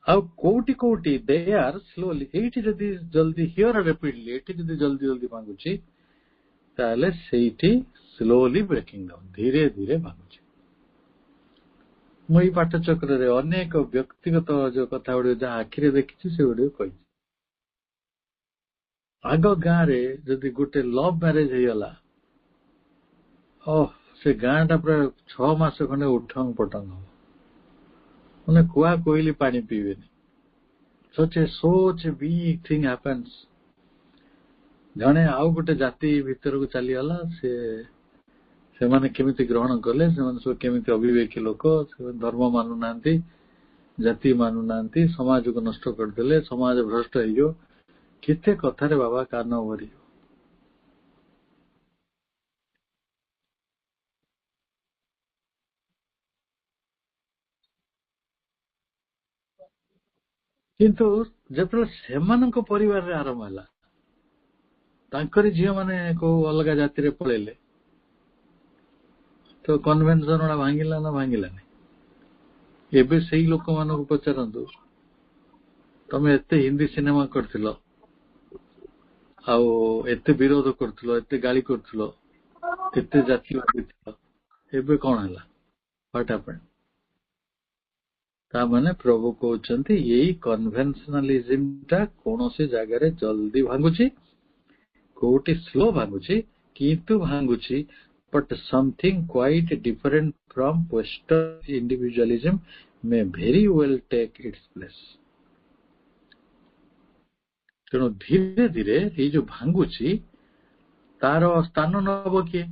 ଆଉ କୋଉଠି କୋଉଠି ଦେ ଆର ସ୍ଲୋଲି, ଏଇଠି ଯଦି ଜଲ୍ଦି, ହିୟର ରେପିଡଲି, ଏଇଠି ଯଦି ଜଲ୍ଦି ଜଲ୍ଦି ଭାଙ୍ଗୁଛି, ତାହେଲେ ସେଇଠି ସ୍ଲୋଲି ବ୍ରେକିଂ ଡାଉନ, ଧୀରେ ଧୀରେ ଭାଙ୍ଗୁଛି। ମୁଁ ଏଇ ପାଠଚକ୍ରରେ ଅନେକ ବ୍ୟକ୍ତିଗତ ଯୋଉ କଥା ଗୁଡିକ ଯାହା ଆଖିରେ ଦେଖିଛି ସେଗୁଡିକ କହିଛି। ଆଗ ଗାଁରେ ଯଦି ଗୋଟେ ଲଭ୍ ମ୍ୟାରେଜ ହେଇଗଲା, ସେ ଗାଁ ଟା ପ୍ରାୟ 6 ମାସ ଖଣ୍ଡେ ଉଠଙ୍ଗ ପଟଙ୍ଗ ହବ, ମାନେ କୁଆ କୋଇଲି ପାଣି ପିଇବେନି। such a big thing happens। ଜଣେ ଆଉ ଗୋଟେ ଜାତି ଭିତରକୁ ଚାଲିଗଲା, ସେମାନେ କେମିତି ଗ୍ରହଣ କଲେ, ସେମାନେ ସବୁ କେମିତି ଅବିବେକୀ ଲୋକ, ସେମାନେ ଧର୍ମ ମାନୁନାହାନ୍ତି, ଜାତି ମାନୁନାହାନ୍ତି, ସମାଜକୁ ନଷ୍ଟ କରିଦେଲେ, ସମାଜ ଭ୍ରଷ୍ଟ ହେଇଯିବ, କେତେ କଥାରେ ବାବା କାନ ଭରିଯିବ। କିନ୍ତୁ ଯେତେବେଳେ ସେମାନଙ୍କ ପରିବାରରେ ଆରମ୍ଭ ହେଲା, ତାଙ୍କରି ଝିଅ ମାନେ କୋଉ ଅଲଗା ଜାତିରେ ପଳେଇଲେ, ତ କନଭେନସନ ଗୁଡା ଭାଙ୍ଗିଲା ନା ଭାଙ୍ଗିଲାନି? ଏବେ ସେଇ ଲୋକମାନଙ୍କୁ ପଚାରନ୍ତୁ, ତମେ ଏତେ ହିନ୍ଦୀ ସିନେମା କରିଥିଲ, ଆଉ ଏତେ ବିରୋଧ କରୁଥିଲ, ଏତେ ଗାଳି କରୁଥିଲ, ଏତେ ଜାତିବାଦୀ ଥିଲ, ଏବେ କଣ ହେଲା? What happened? ତା ମାନେ ପ୍ରଭୁ କହୁଛନ୍ତି ଏଇ କନଭେନସନାଲିଜିମ ଟା କୌଣସି ଜାଗାରେ ଜଲ୍ଦି ଭାଙ୍ଗୁଛି, କୋଉଠି ସ୍ଲୋ ଭାଙ୍ଗୁଛି, କିନ୍ତୁ ଭାଙ୍ଗୁଛି। But something quite different from western individualism may very well take its place. ତେଣୁ ଧୀରେ ଧୀରେ ଏଇ ଯୋଉ ଭାଙ୍ଗୁଛି, ତାର ସ୍ଥାନ ନବ କିଏ?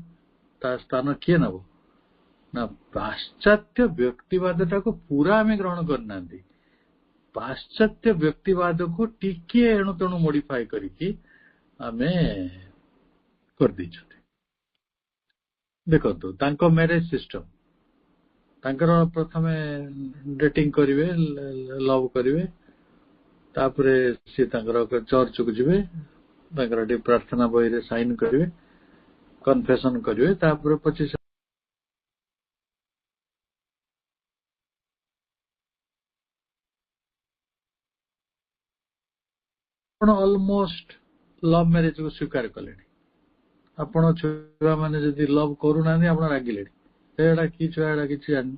ତା ସ୍ଥାନ କିଏ ନବ? ନା ପାଶ୍ଚାତ୍ୟ ବ୍ୟକ୍ତିବାଦଟାକୁ ପୁରା ଆମେ ଗ୍ରହଣ କରିନାହାନ୍ତି, ପାଶ୍ଚାତ୍ୟ ବ୍ୟକ୍ତିବାଦକୁ ଟିକେ ଏଣୁ ତେଣୁ ମୋଡିଫାଏ କରିକି ଆମେ କରିଦେଇଛନ୍ତି। ଦେଖନ୍ତୁ ତାଙ୍କ ମ୍ୟାରେଜ ସିଷ୍ଟମ, ତାଙ୍କର ପ୍ରଥମେ ଡେଟିଂ କରିବେ, ଲଭ୍ କରିବେ, ତାପରେ ସିଏ ତାଙ୍କର ଚର୍ଚ୍ଚକୁ ଯିବେ, ତାଙ୍କର ଟିକେ ପ୍ରାର୍ଥନା ବହିରେ ସାଇନ କରିବେ, କନଫେସନ କରିବେ, ତାପରେ 25 ଆପଣ ଅଲମୋଷ୍ଟ ଲଭ୍ ମ୍ୟାରେଜକୁ ସ୍ୱୀକାର କଲେଣି। ଆପଣ ଛୁଆ ମାନେ ଯଦି ଲଭ୍ କରୁନାହାନ୍ତି, ଆପଣ ରାଗିଲେଣି, ଏଇଟା କି ଛୁଆ, ଏଇଟା କିଛି ଜାଣିନି,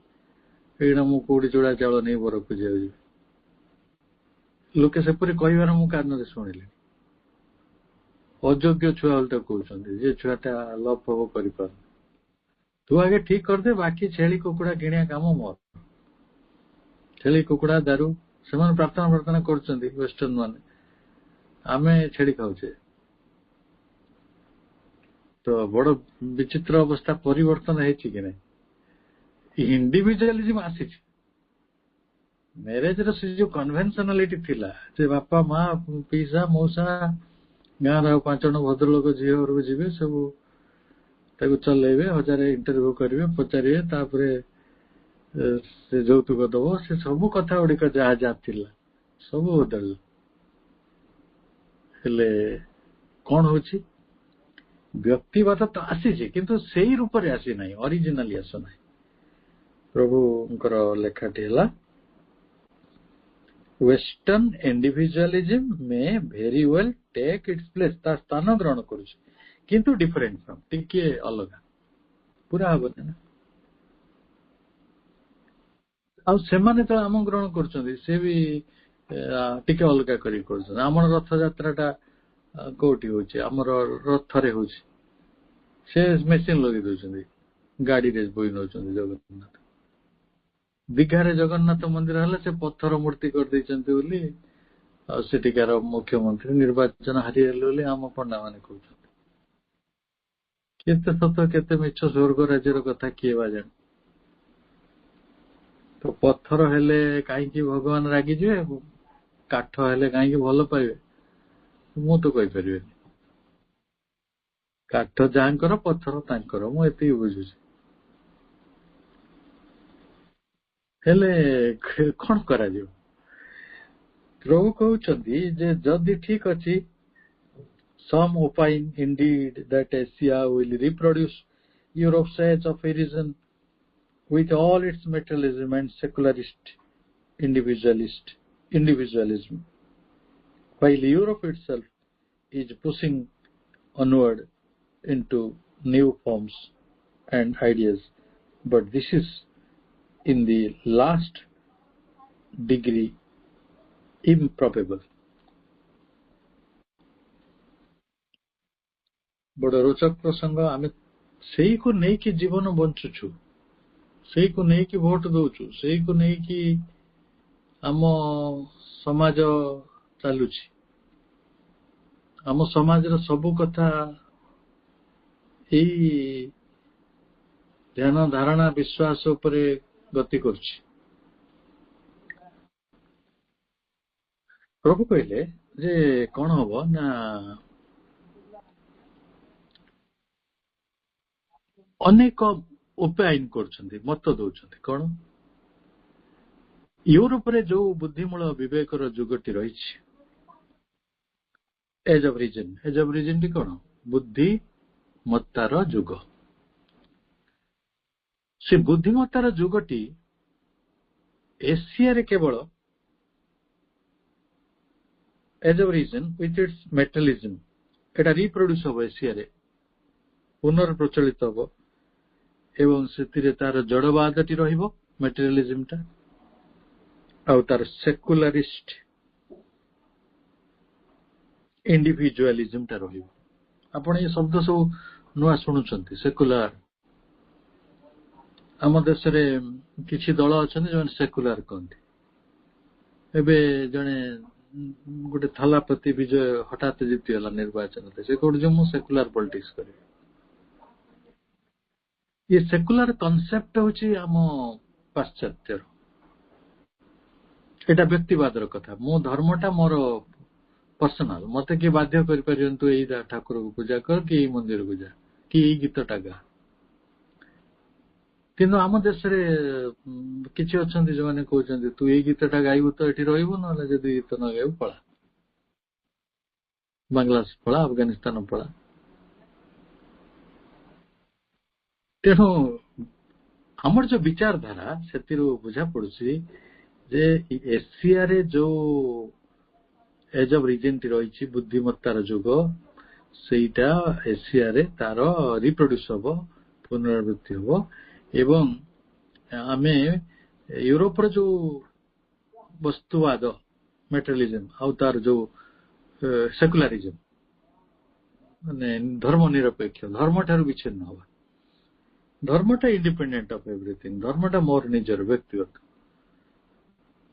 ଏଇଟା ମୁଁ କୋଉଠି ଚୂଡା ଚାଉଳ ନେଇ ବର ଖୋଜିବାକୁ ଯିବି। ଲୋକେ ସେପରି କହିବାର ମୁଁ କାନରେ ଶୁଣିଲିଣି। ଅଯୋଗ୍ୟ ଛୁଆ ବୋଲି ତାକୁ କହୁଛନ୍ତି, ଯେ ଛୁଆଟା ଲଭ୍ ଫଭ କରିପାରୁନି। ତୁ ଆଗେ ଠିକ କରିଦେ, ବାକି ଛେଳି କୁକୁଡା କିଣିବା କାମ ମୋର। ଛେଳି କୁକୁଡା ଦାରୁ ସେମାନେ ପ୍ରାର୍ଥନା କରୁଛନ୍ତି ୱେଷ୍ଟର୍ନ ମାନେ, ଆମେ ଛେଳି ଖାଉଛେ। ତ ବଡ ବିଚିତ୍ର ଅବସ୍ଥା ପରିବର୍ତ୍ତନ ହେଇଛି କି ନାହିଁ? ଇଣ୍ଡିଭିଜୁଆଲିଜିମ ଆସିଛି। ମ୍ୟାରେଜର ସେ ଯୋଉ କନଭେନସନାଲିଟି ଥିଲା, ଯେ ବାପା ମା ପିଇସା ମଉସା ଗାଁର ଆଉ 5 ଜଣ ଭଦ୍ରଲୋକ ଝିଅ ଘରକୁ ଯିବେ, ସବୁ ତାକୁ ଚଲେଇବେ, 1000 ଇଣ୍ଟରଭ୍ୟୁ କରିବେ, ପଚାରିବେ, ତାପରେ ସେ ଯୌତୁକ ଦବ, ସେ ସବୁ କଥା ଗୁଡିକ ଯାହା ଯାହା ଥିଲା ସବୁ ବଦଳିଲା। ହେଲେ କଣ ହଉଛି? ବ୍ୟକ୍ତିବାଦ ତ ଆସିଛି, କିନ୍ତୁ ସେଇ ରୂପରେ ଆସିନାହିଁ, ଅରିଜିନାଲି ଆସୁନାହିଁ। ପ୍ରଭୁଙ୍କର ଲେଖାଟି ହେଲା western individualism may very well take its place, ତା ସ୍ଥାନ ଗ୍ରହଣ କରୁଛି କିନ୍ତୁ ଡିଫରେଣ୍ଟ ଫ୍ରମ୍, ଟିକେ ଅଲଗା, ପୁରା ହବନି ନା। ଆଉ ସେମାନେ ତ ଆମ ଗ୍ରହଣ କରୁଛନ୍ତି, ସେ ବି ଟିକେ ଅଲଗା କରିକି କରୁଛନ୍ତି। ଆମର ରଥଯାତ୍ରାଟା କୋଉଠି ହଉଛି? ଆମର ରଥରେ ହଉଛି, ସେ ମେସିନ ଲଗେଇ ଦଉଛନ୍ତି, ଗାଡିରେ ବୋଇ ନଉଛନ୍ତି ଜଗନ୍ନାଥ। ଦୀଘାରେ ଜଗନ୍ନାଥ ମନ୍ଦିର ହେଲେ ସେ ପଥର ମୂର୍ତ୍ତି କରିଦେଇଛନ୍ତି ବୋଲି ଆଉ ସେଠିକାର ମୁଖ୍ୟମନ୍ତ୍ରୀ ନିର୍ବାଚନ ହାରିଗଲେ ବୋଲି ଆମ ପଣ୍ଡା ମାନେ କହୁଛନ୍ତି। କେତେ ସତ କେତେ ମିଛ ସ୍ୱର୍ଗ ରାଜ୍ୟର କଥା କିଏ ବା ଜାଣେ। ତ ପଥର ହେଲେ କାହିଁକି ଭଗବାନ ରାଗିଯିବେ, କାଠ ହେଲେ କାହିଁକି ଭଲ ପାଇବେ, ମୁଁ ତ କହିପାରିବିନି। କାଠ ଯାହାଙ୍କର ପଥର ତାଙ୍କର, ମୁଁ ଏତିକି ବୁଝୁଛି। ହେଲେ କଣ କରାଯିବ? ପ୍ରଭୁ କହୁଛନ୍ତି ଯେ ଯଦି ଠିକ ଅଛି, some opine indeed that Asia will reproduce Europe's age of reason with all its materialism and secularist individualism, while Europe itself is pushing onward into new forms and ideas. But this is in the last degree improbable. ବଡ ରୋଚକ ପ୍ରସଙ୍ଗ। ଆମେ ସେଇକୁ ନେଇକି ଜୀବନ ବଞ୍ଚୁଛୁ, ସେଇକୁ ନେଇକି vote ଦଉଛୁ, ସେଇକୁ ନେଇକି ଆମ ସମାଜ ଚାଲୁଛି। ଆମ ସମାଜର ସବୁ କଥା ଏଇ ଧ୍ୟାନ ଧାରଣା ବିଶ୍ୱାସ ଉପରେ ଗତି କରୁଛି। ପ୍ରଭୁ କହିଲେ ଯେ କଣ ହବ ନା, ଅନେକ ଉପାୟନ କରୁଛନ୍ତି, ମତ ଦଉଛନ୍ତି। କଣ? ୟୁରୋପରେ ଯୋଉ ବୁଦ୍ଧିମୂଳ ବିବେକର ଯୁଗଟି ରହିଛି, age of reason. Age of reason ଟି କଣ? ବୁଦ୍ଧିମତ୍ତାର ଯୁଗ। ସେ ବୁଦ୍ଧିମତ୍ତାର ଯୁଗଟି ଏସିଆରେ କେବଳ age of reason with its materialism, ଏଟା ରିପ୍ରଡ୍ୟୁସ ହବ, ଏସିଆରେ ପୁନର୍ପ୍ରଚଳିତ ହବ ଏବଂ ସେଥିରେ ତାର ଜଡବାଦଟି ରହିବ, ମେଟେରିଆଲିଜମଟା, ଆଉ ତାର ସେକୁଲାରିଷ୍ଟ ଇଣ୍ଡିଭିଜୁଆଲିଜମଟା ରହିବ। ଆପଣ ଏ ଶବ୍ଦ ସବୁ ନୂଆ ଶୁଣୁଛନ୍ତି, ସେକୁଲାର। ଆମ ଦେଶରେ କିଛି ଦଳ ଅଛନ୍ତି ଯୋଉମାନେ ସେକୁଲାର କହନ୍ତି। ଏବେ ଜଣେ ଗୋଟେ ଥଲାପତି ବିଜୟ ହଠାତ୍ ଜିତିଗଲା ନିର୍ବାଚନରେ, ସେ କହୁଛି ମୁଁ ସେକୁଲାର ପଲିଟିକ୍ସ କରିବି। ये सेकुलर कनसेप्ट हूँ आम पाश्चात्यर, एटा व्यक्तिवादर कथा। मो धर्मटा मोर पर्सनाल, मत किए बाध्य कर ठाकुर को पूजा कर कि मंदिर को जा कि गीतटा गा। किंतु आम देश किसी अच्छा जो मैंने कहते तू ये गीतटा गाइबू तो ये रही ना जदि गीत न गाइबू पला बांग्लादेश पला अफगानिस्तान पला। तेणु आमर जो विचारधारा से बुझा पड़ी जे एशिया रे जो एज ऑफ रीजन टी रही बुद्धिमत्तार जुग सेटा एशिया रे तार रिप्रोड्यूस हबो, पुनरावृत्ति हबो एवं आमे यूरोप रो जो वस्तुवाद मेटेरियलिज्म आउ तार जो सेकुलरिज्म माने धर्मनिरपेक्ष, धर्म ठारू विच्छिन्न हबा। धर्मटा इंडिपेंडेंट ऑफ एवरीथिंग, धर्मटा मोर निजर व्यक्तिगत,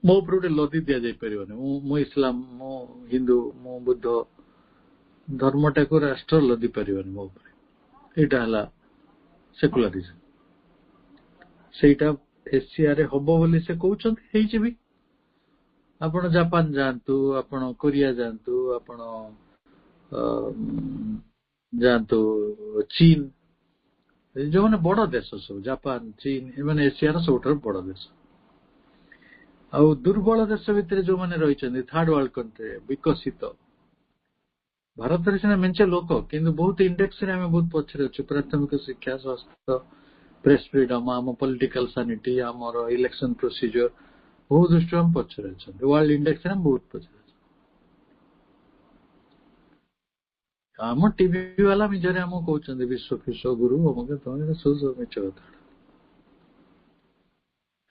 मो ऊपर गोटे लदी दिया जाई परिबने। मो इस्लाम, मो हिंदू, मो बुद्ध, धर्मटा को राष्ट्र लदी परिबने मो ऊपर। एटा हला सेकुलरिज्म। सेटा एशिया रे हबो बोली से कहउछन्ती, हेइछि भी। आपण जापान जानतु, आपण कोरिया जानतु, आपण जानतु चीन, जो मैंने बड़ देश सब जापान चीन एवं एशियार सब बड़ देश। आ दुर्बल देश भितर जो मैंने रही थर्ड वर्ल्ड कंट्री विकसित भारत सीना मेचे लोक कि बहुत इंडेक्स बहुत पछरे अच्छे प्राथमिक शिक्षा स्वास्थ्य ପ୍ରେସ୍ ଫ୍ରିଡମ୍, ଆମ ପଲିଟିକାଲ ସାନିଟି, ଆମର ଇଲେକ୍ସନ ପ୍ରୋସିଜିଓର ବହୁତ ଦୃଷ୍ଟିରୁ ଆମେ ପଛରେ ଅଛନ୍ତି। ୱାର୍ଲଡ ଇଣ୍ଡେକ୍ସରେ ଆମେ ବହୁତ ପଛରେ ଅଛନ୍ତି। ଆମ ଟିଭି ବାଲା ନିଜରେ ଆମକୁ କହୁଛନ୍ତି ବିଶ୍ୱ ଫିଶ୍ୱ ଗୁରୁ ଅମୁକ ତମେ ସବୁ ମିଛ କଥା।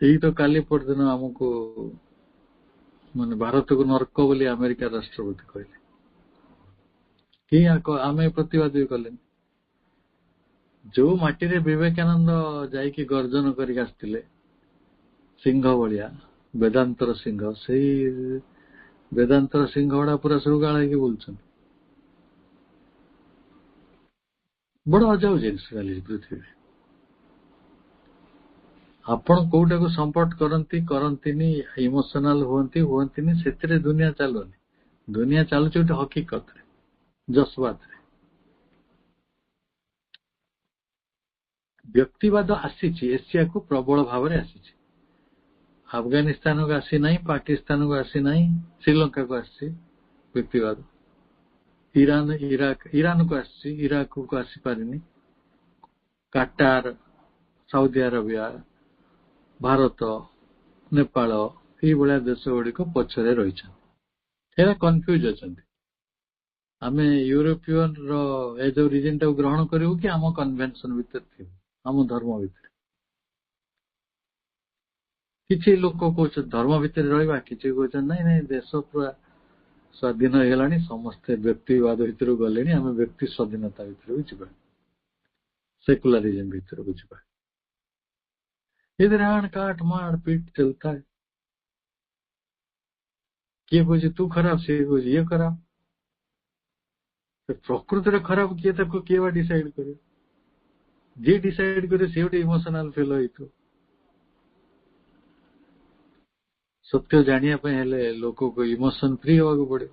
ଏଇ ତ କାଲି ପରଦିନ ଆମକୁ ମାନେ ଭାରତକୁ ନର୍କ ବୋଲି ଆମେରିକା ରାଷ୍ଟ୍ରପତି କହିଲେ। କି ଆମେ ପ୍ରତିବାଦ ବି କଲେନି। ଯୋଉ ମାଟିରେ ବିବେକାନନ୍ଦ ଯାଇକି ଗର୍ଜନ କରିକି ଆସିଥିଲେ ସିଂହ ଭଳିଆ, ବେଦାନ୍ତର ସିଂହ, ସେଇ ବେଦାନ୍ତର ସିଂହ ଗୁଡା ପୁରା ଶୃଗାଳ ହେଇକି ବୁଲୁଛନ୍ତି। ବଡ ଅଜବ ଜିନିଷ ଚାଲିଛି ପୃଥିବୀରେ। ଆପଣ କୋଉଟାକୁ ସପୋର୍ଟ କରନ୍ତି କରନ୍ତିନି, ଇମୋସନାଲ ହୁଅନ୍ତିନି, ସେଥିରେ ଦୁନିଆ ଚାଲୁନି। ଦୁନିଆ ଚାଲୁଛି ଗୋଟେ ହକିକତରେ, ଜଜ୍ବାତରେ। ବ୍ୟକ୍ତିବାଦ ଆସିଛି, ଏସିଆକୁ ପ୍ରବଳ ଭାବରେ ଆସିଛି। ଆଫଗାନିସ୍ତାନକୁ ଆସିନାହିଁ, ପାକିସ୍ତାନକୁ ଆସିନାହିଁ, ଶ୍ରୀଲଙ୍କାକୁ ଆସିଛି ବ୍ୟକ୍ତିବାଦ। ଇରାନକୁ ଆସିଛି, ଇରାକକୁ ଆସିପାରିନି। କାଟାର, ସାଉଦି ଆରବିଆ, ଭାରତ, ନେପାଳ ଏଇଭଳିଆ ଦେଶ ଗୁଡିକ ପଛରେ ରହିଛନ୍ତି। ଏରା କନଫ୍ୟୁଜ ଅଛନ୍ତି। ଆମେ ୟୁରୋପିୟନ ର ଏ ଯୋଉ ରିଜିନ ଟାକୁ ଗ୍ରହଣ କରିବୁ କି ଆମ କନଭେନସନ ଭିତରେ ଥିବୁ, ଆମ ଧର୍ମ ଭିତରେ। କିଛି ଲୋକ କହୁଛନ୍ତି ଧର୍ମ ଭିତରେ ରହିବା, କିଛି କହୁଛନ୍ତି ନାଇଁ ନାଇଁ ଦେଶ ପୁରା ସ୍ୱାଧୀନ ହେଇଗଲାଣି, ସମସ୍ତେ ବ୍ୟକ୍ତିବାଦ ଭିତରକୁ ଗଲେଣି, ଆମେ ବ୍ୟକ୍ତି ସ୍ୱାଧୀନତା ଭିତରକୁ ଯିବା, सेकुलरिज्म भीतर को ଯିବା। इधर आण काट मार पीट चलता है। किए कहे तू खराब, से कहे ये खराब। प्रकृति खराब किए ताको किए बा डिसाइड करे, जे डिसाइड करे से गोटे इमोशनाल फेल होइतो। सत्य जानिया पे हेले लोको को इमोशन फ्री होगा को पड़े।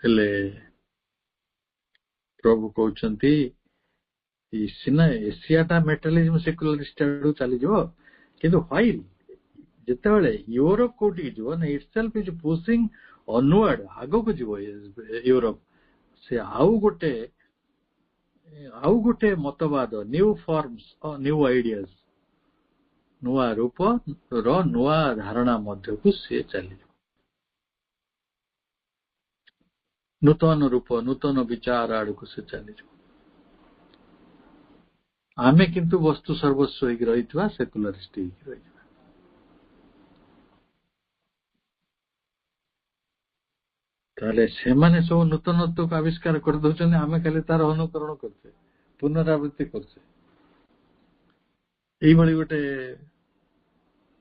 हेले प्रभु कहउचंती सिना एशियाटा मेटालिज्म सेकुलरिस्ट आडू चली जो, किंतु व्हाइल जेतेबेले यूरोप कोठी जो ना इटसेल्फ इज पुशिंग ऑनवर्ड, आगो को जीवो यूरोप से आउ गोटे मतवाद, न्यू फॉर्म्स और न्यू आइडियाज, नुआ रूप रो नुआ धारणा मध्य को से चली नूतन रूप नूतन विचार आड़ को से चली आमे किंतु वस्तु सर्वस्व होगी रही सेकुलरिस्ट होगी रही। ताले सेमाने सब नूतनत्व को आविष्कार कर दउछन, आमे खाली तार अनुकरण करछे, पुनरावृत्ति करछे। एई भली गोटे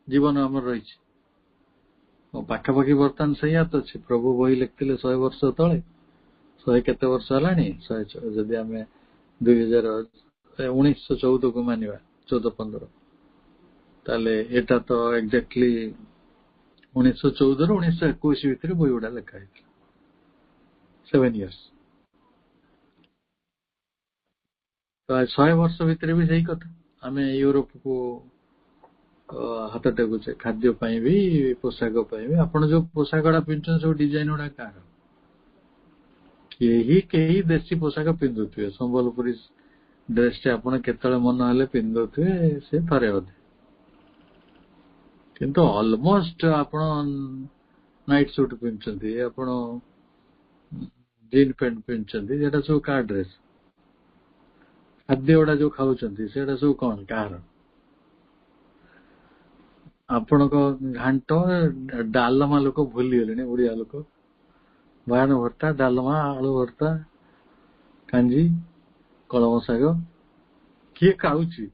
जीवन हमर रही छे। पाखापाखि बर्तमान सही तो अच्छे। प्रभु बही लिखते 100 वर्ष तले, 100 केते वर्ष हलानी, 100 जदि आमे 1914 को मानिबा 14-15, ताले एटा तो एक्जेक्टली 1914 ରୁ 1921 ଭିତରେ ବହି ଗୁଡା ଲେଖା ହେଇଥିଲା। 7 years। तो 100 वर्ष भितर भी सही कथा। आमे यूरोप को हाथ टेकुचे, खाद्य पाई भी, पोशाक पाई भी। आपण जो पोशाक गुड़ा पिंधुछन सब डिजाइन गुड़ा कार केही देशी पोशाक पिंधुथिबे, संबलपुरी ड्रेस टे आपण केतळे मन हेले पिंधुथिबे, से थरे अधे। किंतु ऑलमोस्ट आपण नाइट सूट पिंधुछंती, आपण जीन पैंट पिंधुछंती, जेटा सब कार ड्रेस। खाद्य गुड़ा जो खाउछंती सेटा सब कौन कार। आपण को घांट डालमा लोक भूली गले, ओडिया लोक बाण भर्ता, डालमा, आलू भर्ता, कांजी, कलम शाग किए खाऊची।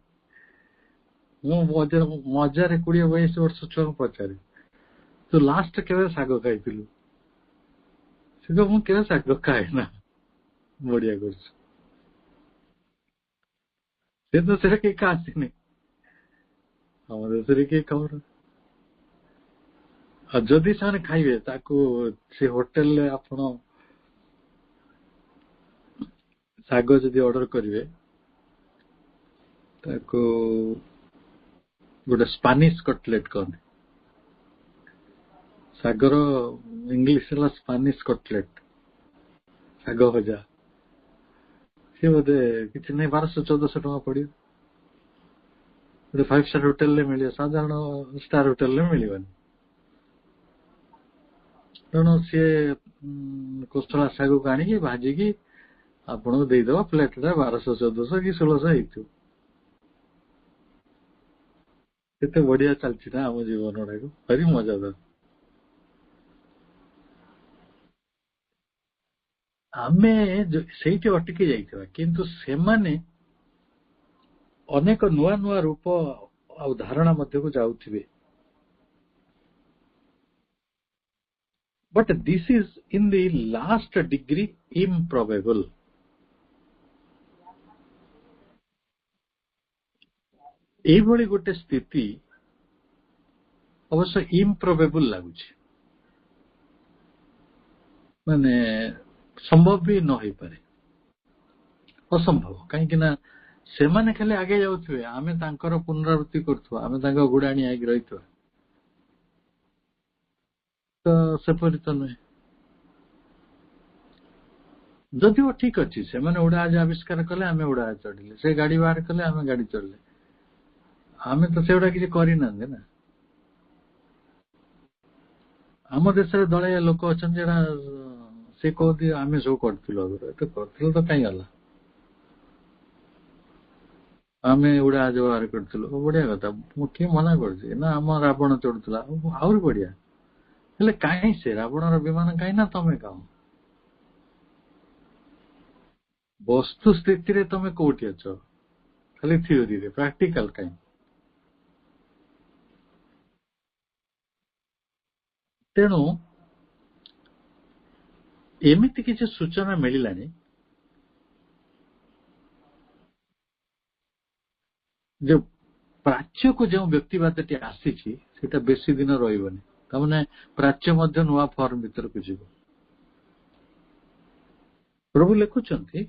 मजारे 20-22 वर्ष छुआ पचारे तो लास्ट केवे शाग खाइथिलु, से तो मु केवे शाग खाए ना, बढ़िया कर से तो से के कासी नहीं हम देशरे के खबर। जदि से खाइबे ताको से होटल ले आपण शाग जदि ऑर्डर करिवे ताको गोटे स्पानिश कटलेट कहते, सागर इंग्लिश है स्पानिश कटलेट, शाग भजा। सी बोधे किसी नहीं 1200-1400 टका पड़ो गोटे 5 स्टार होटेल मिले साधारण स्टार होटेल मिलवानी तेणु सी कोशला शाग को आनिकी भाजिकी आपन को देदेव प्लेट 1200-1400 कि 1600 केते बढ़िया चलती ना आम जीवन गुड़ाक भारी मजादार आमे से अटकी जाइथिबा किंतु सेमाने अनेक नुआ नुआ रूप आ धारणा मध्य को जाउथिबे but this is in the last degree improbable एभली गोटे स्थिति अवश्य इम्प्रोबेबल लगुच माने संभव भी न हो पारे असंभव कहीं ना से माने खाली आगे जाउथिबे आमे तांकर पुनरावृत्ति करथुवा आमे तांका गुडाणी आगे रहिथुवा तो सेपरी तो नुहे जदिव ठीक अच्छी से मैंने उड़ाज आविष्कार कले आमे उड़ाज चढ़िले से गाड़ी बाहर कले आमे गाड़ी चढ़ले आमे तो से किसी करना ना आम देश दलिया लोक अच्छा से कहती आम सब कर तो कहीं गला आम उड़ाज बाहर करूँ बढ़िया कथा मुझे मना कर आम रावण चढ़ुला आहरी बढ़िया हेले कहीं से रावण विमान कहीं ना तमें कह वस्तु स्थिति रे तमें कौटी अच खाली थ्योरी रे प्रैक्टिकल कहीं तेणु एमिति किसी सूचना मिलानी जो प्राच्य को जो व्यक्तिवाद आसी बेसी दिन रही तमाने प्राच्य मध्य नुआ फॉर्म भीतर को जीव प्रभु लिखुचंती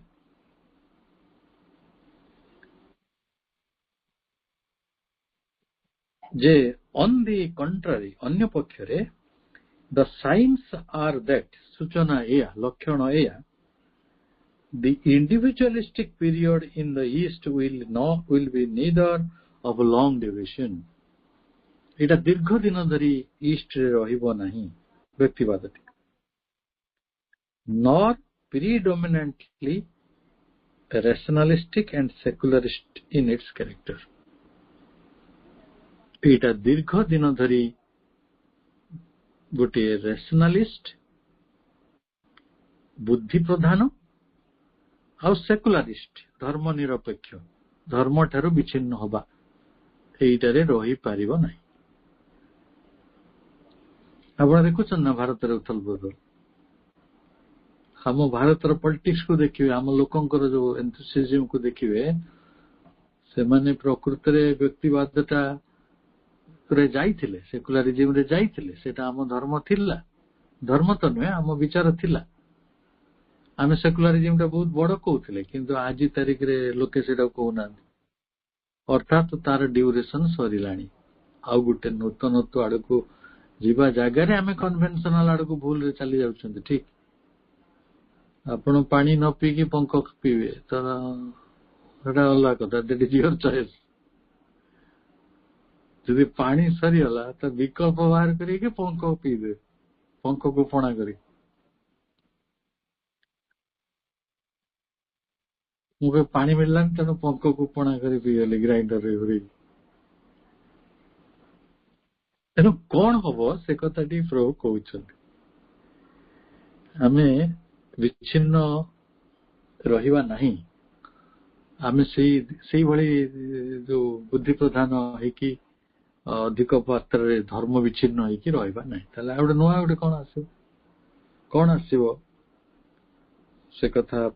जे ऑन दी कंट्रारी अन्य पक्षरे द साइंस आर दैट सूचना एया लक्षण एया the individualistic period in the east will be neither of long duration एटा दीर्घ दिन धरी ईस्ट रे रहिबो नाही व्यक्तिवाद nor predominantly rationalistic and secularist in its character एटा दीर्घ दिन धरी गोटे रेशनालिस्ट बुद्धि प्रधान आउ सेकुलारिस्ट धर्म निरपेक्ष धर्म ठारू विच्छिन्न होबा एइटारे रही पारिबो नाही आपण देखुछन ना भारत रे उथल पुथल हम भारत रो पॉलिटिक्स को देखिबे हम लोकंकर जो एंथुसियाज्म को देखिबे से माने प्रकृति रे व्यक्तिवादता रे जाइथिले सेकुलरिज्म रे जाइथिले सेटा हम धर्म थिला धर्म तो नुहे हम विचार थिला आमे सेकुलरिज्म टा बहुत बड़ कहूथिले किंतु आज तारिख रे लोके सेटा कहूना अर्थात तार ड्यूरेशन सरिलाणी आ गुटे नूतनत्व आड़ को जीवा जगह रे आमे कन्वेंशनल आड़ को भूल रे चली जाउछन ठीक आपण पानी न पी की पंख पीवे तो एटा अलग कथा दैट इज योर चॉइस जदि पानी सरीगला तो विकल्प बाहर करिके पंख पीदे पंख को फणा करी मुझे पानी मिलला तेणु पंख को पणा कर पीगली ग्राइंडर तेणु कौन हम से कथा प्रभु कहते आमे विच्छिन्न रहिबा नहीं आमे से भली जो बुद्धि प्रधान है अधिक मात्रा धर्म विच्छिन्न होगी रहिबा नहीं ताले गोटे नुआ गोटे कौन आसो से कथा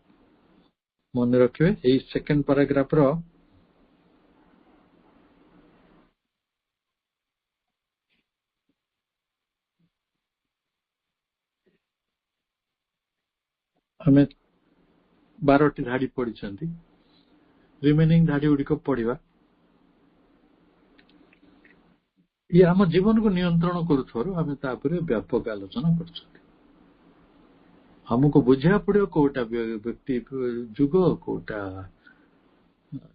मन रखिए यही सेकेंड पैराग्राफ रो हमें 12 धाड़ी पढ़ी रिमेनिंग धाड़ी गुड़िक पढ़ा ये आम जीवन को नियंत्रण करूँ आम व्यापक आलोचना कर ଆମକୁ ବୁଝିବାକୁ ପଡିବ କୋଉଟା ବ୍ୟକ୍ତି ଯୁଗ, କୋଉଟା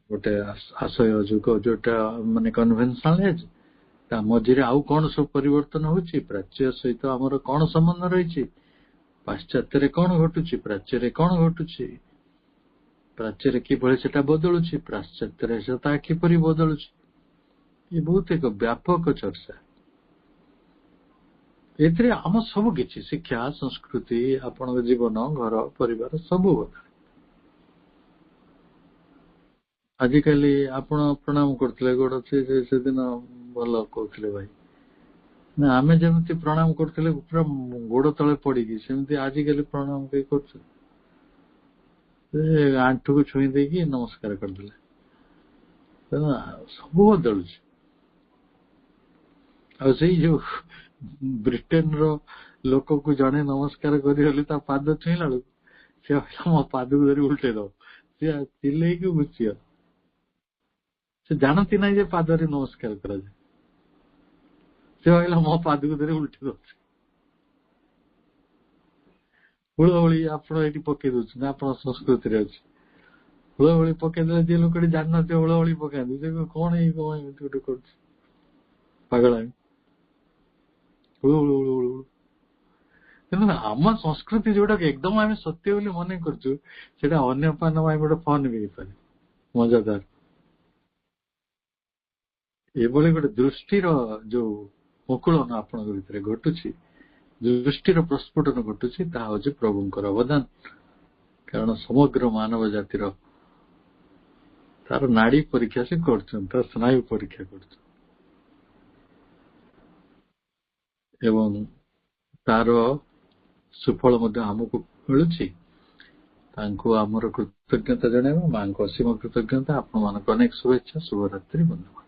ଗୋଟେ ଆଶୟ ଯୁଗ, ଯୋଉଟା ମାନେ କନଭେନସନାଲ ଏଜ୍, ତା ମଝିରେ ଆଉ କଣ ସବୁ ପରିବର୍ତ୍ତନ ହଉଛି, ପ୍ରାଚ୍ୟ ସହିତ ଆମର କଣ ସମ୍ବନ୍ଧ ରହିଛି, ପାଶ୍ଚାତ୍ୟରେ କଣ ଘଟୁଛି, ପ୍ରାଚ୍ୟରେ କଣ ଘଟୁଛି, ପ୍ରାଚ୍ୟରେ କିଭଳି ସେଟା ବଦଳୁଛି, ପାଶ୍ଚାତ୍ୟରେ ସେଟା କିପରି ବଦଳୁଛି। ଏ ବହୁତ ଏକ ବ୍ୟାପକ ଚର୍ଚ୍ଚା। ଏଥିରେ ଆମ ସବୁ କିଛି ଶିକ୍ଷା, ସଂସ୍କୃତି, ଆପଣଙ୍କ ଜୀବନ, ଘର ପରିବାର ସବୁ କଥା। ଆଜିକାଲି ଆପଣ ପ୍ରଣାମ କରୁଥିଲେ ଗୋଡ, ସେଦିନ ଭଲ କହୁଥିଲେ ଭାଇ, ନା ଆମେ ଯେମିତି ପ୍ରଣାମ କରୁଥିଲେ ପୁରା ଗୋଡ ତଳେ ପଡିକି, ସେମିତି ଆଜିକାଲି ପ୍ରଣାମ କେହି କରୁଛନ୍ତି, ଆଣ୍ଠୁକୁ ଛୁଇଁ ଦେଇକି ନମସ୍କାର କରିଦେଲେ। ତେଣୁ ସବୁ ବଦଳୁଛି। ଆଉ ସେଇ ଯୋଉ ବ୍ରିଟେନର ଲୋକକୁ ଜଣେ ନମସ୍କାର କରିଗଲେ ତା ପାଦ ଛୁଇଁଲା ବେଳକୁ ସେ କହିଲା ମୋ ପାଦକୁ ଧରି ଉଲ୍ଟେଇ ଦବ, ସେ ଚିଲେଇକି ବୁଝିବ। ସେ ଜାଣନ୍ତି ନାହିଁ ଯେ ପାଦରେ ନମସ୍କାର କରାଯାଏ। ସେ କହିଲା ମୋ ପାଦକୁ ଧରି ଉଲ୍ଟେଇ ଦଉଛି। ହୁଳହୁଳି ଆପଣ ଏଇଠି ପକେଇ ଦଉଛନ୍ତି, ଆପଣଙ୍କ ସଂସ୍କୃତିରେ ଅଛି। ହୁଳହୁଳି ପକେଇଦେଲେ ଯିଏ ଲୋକଟି ଜାଣିନଥିବ ହୁଳହୁଳି ପକାନ୍ତି, ସେ କଣ ଏମିତି ଗୋଟେ କରୁଛି, ପାଗଳା। ତେଣୁ ଆମ ସଂସ୍କୃତି ଯୋଉଟାକୁ ଏକଦମ ଆମେ ସତ୍ୟ ବୋଲି ମନେ କରୁଛୁ, ସେଇଟା ଅନ୍ୟ ପାଇଁ ଗୋଟେ ଫନ୍ ବି ହେଇପାରେ, ମଜାଦାର। ଏଭଳି ଗୋଟେ ଦୃଷ୍ଟିର ଯୋଉ ମୁକୁଳନ ଆପଣଙ୍କ ଭିତରେ ଘଟୁଛି, ଦୃଷ୍ଟିର ପ୍ରସ୍ଫୁଟନ ଘଟୁଛି, ତାହା ହଉଛି ପ୍ରଭୁଙ୍କର ଅବଦାନ। କାରଣ ସମଗ୍ର ମାନବ ଜାତିର ତାର ନାଡି ପରୀକ୍ଷା ସେ କରୁଛନ୍ତି, ତାର ସ୍ନାୟୁ ପରୀକ୍ଷା କରୁଛନ୍ତି, ଏବଂ ତାର ସୁଫଳ ମଧ୍ୟ ଆମକୁ ମିଳୁଛି। ତାଙ୍କୁ ଆମର କୃତଜ୍ଞତା ଜଣାଇବା, ମାଙ୍କ ଅସୀମ କୃତଜ୍ଞତା। ଆପଣମାନଙ୍କୁ ଅନେକ ଶୁଭେଚ୍ଛା, ଶୁଭରାତ୍ରି, ବନ୍ଧୁଗଣ।